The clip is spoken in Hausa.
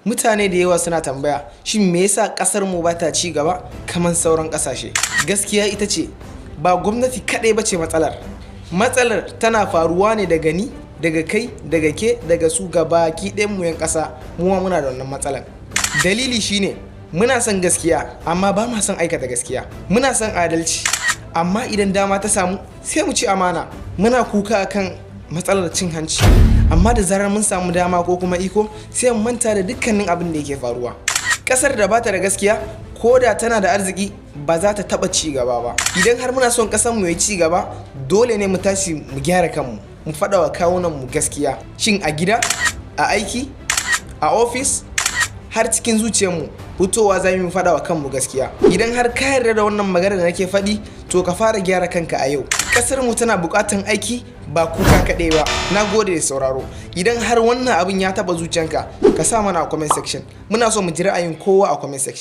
Mutane da yawa suna tambaya shin me yasa kasar mu ba ta ci gaba kamar sauran kasashe? Gaskiya ita ce ba gwamnati kadai bace matsalar. Matsalar tana faruwa ne daga ni, daga kai, daga ke, daga su gabaki ɗayan mu yan ƙasa. Muwa muna da wannan matsalar. Dalili shine muna son gaskiya amma ba ma son aikata gaskiya. Muna son adalci amma idan dama ta samu sai mu ci amana. Muna kuka akan matsalar cin hanci amma da zarar mun samu dama ko kuma iko sai mu manta da dukkanin abin da yake faruwa. Kasar da bata da gaskiya ko da tana da arziki ba za ta taba ci gaba ba. Idan har muna son kasar mu ya ci gaba dole ne mu tashi mu gyara kanmu, mu faɗa wa kawunan mu gaskiya. Shin a gida, a aiki, a ofis, har cikin zuciyarmu fitowa za mu faɗa wa kanmu gaskiya. Idan har ka yarda da wannan magana da nake faɗi to ka fara gyara kanka a yau. Kasar mu tana buƙatan aiki ba kuka kaɗai ba. Na gode da sauraro. Idan har wannan abin ya taɓa zuciyanka ka sa mana a comment section. Muna so mu ji ra'ayin kowa a comment section.